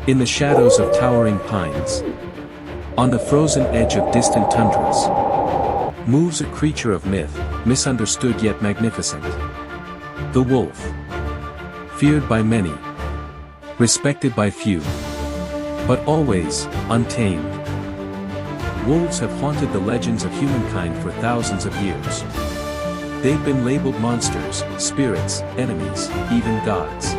In the shadows of towering pines, on the frozen edge of distant tundras, moves a creature of myth, misunderstood yet magnificent. The wolf. Feared by many, respected by few, but always untamed. Wolves have haunted the legends of humankind for thousands of years. They've been labeled monsters, spirits, enemies, even gods.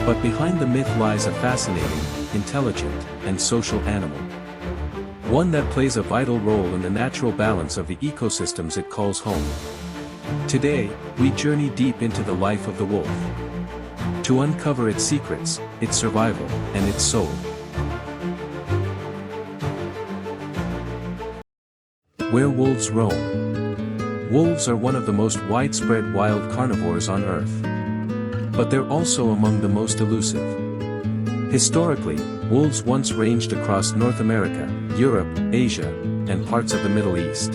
But behind the myth lies a fascinating, intelligent, and social animal. One that plays a vital role in the natural balance of the ecosystems it calls home. Today, we journey deep into the life of the wolf, to uncover its secrets, its survival, and its soul. Where wolves roam. Wolves are one of the most widespread wild carnivores on Earth. But they're also among the most elusive. Historically, wolves once ranged across North America, Europe, Asia, and parts of the Middle East.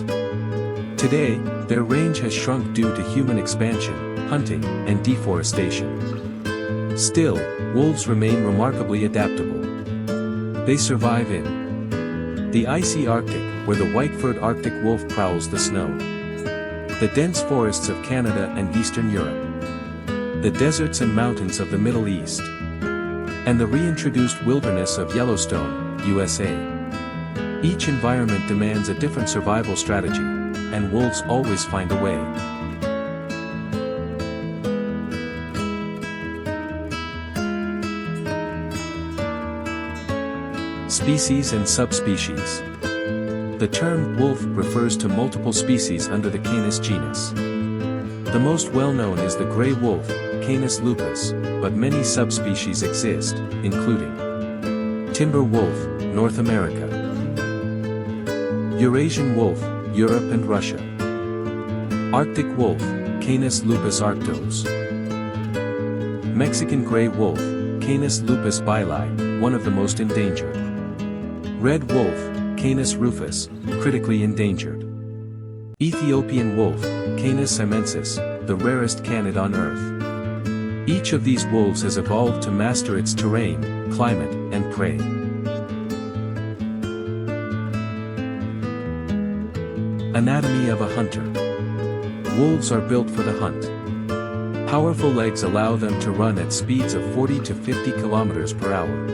Today, their range has shrunk due to human expansion, hunting, and deforestation. Still, wolves remain remarkably adaptable. They survive in the icy Arctic, where the white-furred Arctic wolf prowls the snow, the dense forests of Canada and Eastern Europe, the deserts and mountains of the Middle East, and the reintroduced wilderness of Yellowstone, USA. Each environment demands a different survival strategy, and wolves always find a way. Species and subspecies. The term wolf refers to multiple species under the Canis genus. The most well-known is the gray wolf, Canis lupus, but many subspecies exist, including timber wolf, North America; Eurasian wolf, Europe and Russia; Arctic wolf, Canis lupus arctos; Mexican gray wolf, Canis lupus bili, one of the most endangered; red wolf, Canis rufus, critically endangered; Ethiopian wolf, Canis simensis, the rarest canid on Earth. Each of these wolves has evolved to master its terrain, climate, and prey. Anatomy of a hunter. Wolves are built for the hunt. Powerful legs allow them to run at speeds of 40 to 50 kilometers per hour.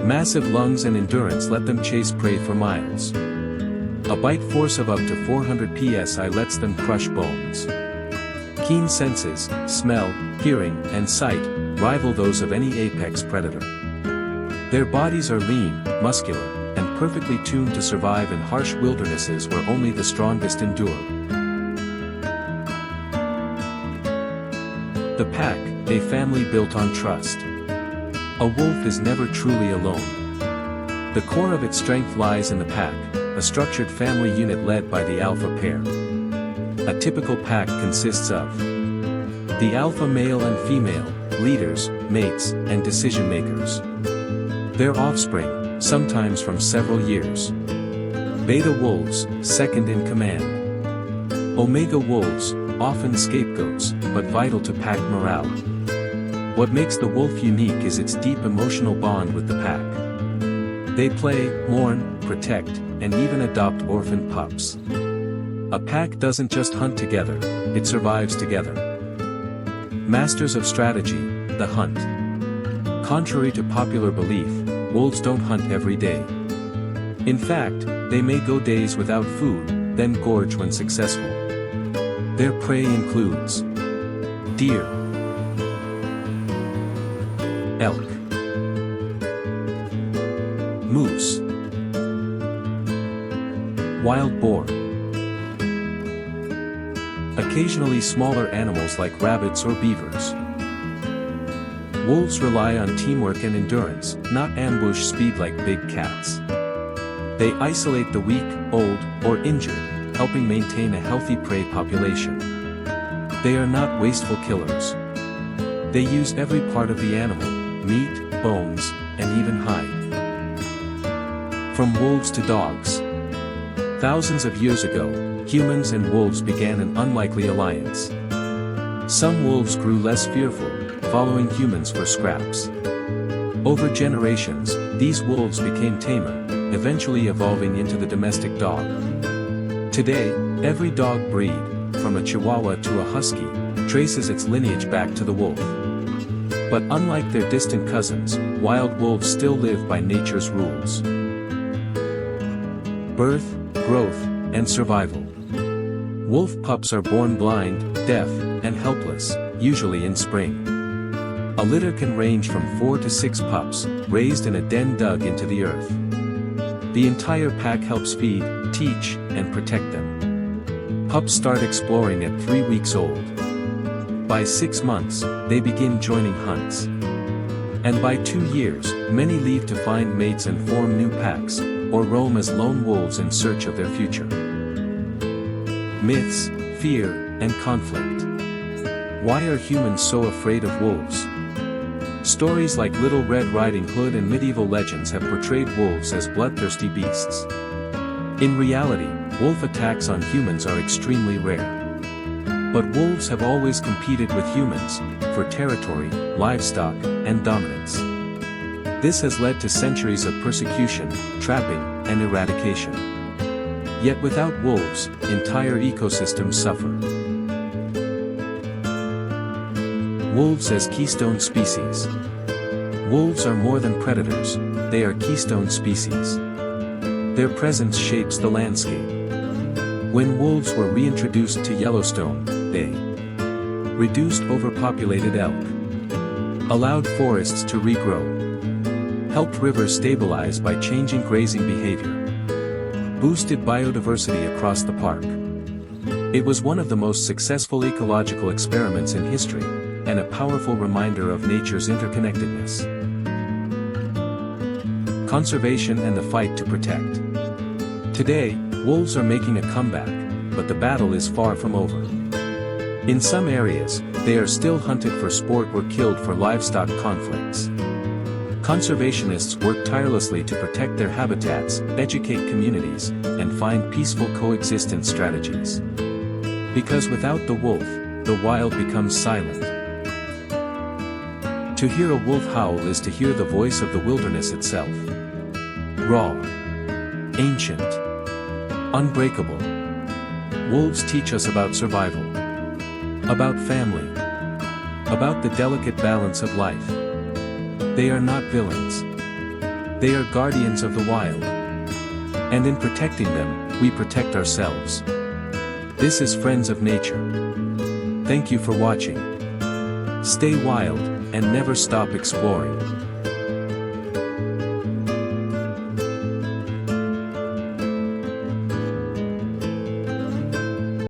Massive lungs and endurance let them chase prey for miles. A bite force of up to 400 psi lets them crush bones. Keen senses, smell, hearing, and sight, rival those of any apex predator. Their bodies are lean, muscular, and perfectly tuned to survive in harsh wildernesses where only the strongest endure. The pack, a family built on trust. A wolf is never truly alone. The core of its strength lies in the pack, a structured family unit led by the alpha pair. A typical pack consists of the alpha male and female, leaders, mates, and decision-makers. Their offspring, sometimes from several years. Beta wolves, second in command. Omega wolves, often scapegoats, but vital to pack morale. What makes the wolf unique is its deep emotional bond with the pack. They play, mourn, protect, and even adopt orphan pups. A pack doesn't just hunt together, it survives together. Masters of strategy, the hunt. Contrary to popular belief, wolves don't hunt every day. In fact, they may go days without food, then gorge when successful. Their prey includes deer, elk, moose, wild boar. Occasionally smaller animals like rabbits or beavers. Wolves rely on teamwork and endurance, not ambush speed like big cats. They isolate the weak, old, or injured, helping maintain a healthy prey population. They are not wasteful killers. They use every part of the animal, meat, bones, and even hide. From wolves to dogs. Thousands of years ago, humans and wolves began an unlikely alliance. Some wolves grew less fearful, following humans for scraps. Over generations, these wolves became tamer, eventually evolving into the domestic dog. Today, every dog breed, from a Chihuahua to a Husky, traces its lineage back to the wolf. But unlike their distant cousins, wild wolves still live by nature's rules. Birth, growth, and survival. Wolf pups are born blind, deaf, and helpless, usually in spring. A litter can range from 4 to 6 pups, raised in a den dug into the earth. The entire pack helps feed, teach, and protect them. Pups start exploring at 3 weeks old. By 6 months, they begin joining hunts. And by 2 years, many leave to find mates and form new packs, or roam as lone wolves in search of their future. Myths, fear, and conflict. Why are humans so afraid of wolves? Stories like Little Red Riding Hood and medieval legends have portrayed wolves as bloodthirsty beasts. In reality, wolf attacks on humans are extremely rare. But wolves have always competed with humans, for territory, livestock, and dominance. This has led to centuries of persecution, trapping, and eradication. Yet without wolves, entire ecosystems suffer. Wolves as keystone species. Wolves are more than predators, they are keystone species. Their presence shapes the landscape. When wolves were reintroduced to Yellowstone, they reduced overpopulated elk, allowed forests to regrow, helped rivers stabilize by changing grazing behavior, boosted biodiversity across the park. It was one of the most successful ecological experiments in history, and a powerful reminder of nature's interconnectedness. Conservation and the fight to protect. Today, wolves are making a comeback, but the battle is far from over. In some areas, they are still hunted for sport or killed for livestock conflicts. Conservationists work tirelessly to protect their habitats, educate communities, and find peaceful coexistence strategies. Because without the wolf, the wild becomes silent. To hear a wolf howl is to hear the voice of the wilderness itself. Raw, ancient, unbreakable. Wolves teach us about survival, about family, about the delicate balance of life. They are not villains. They are guardians of the wild. And in protecting them, we protect ourselves. This is Friends of Nature. Thank you for watching. Stay wild, and never stop exploring.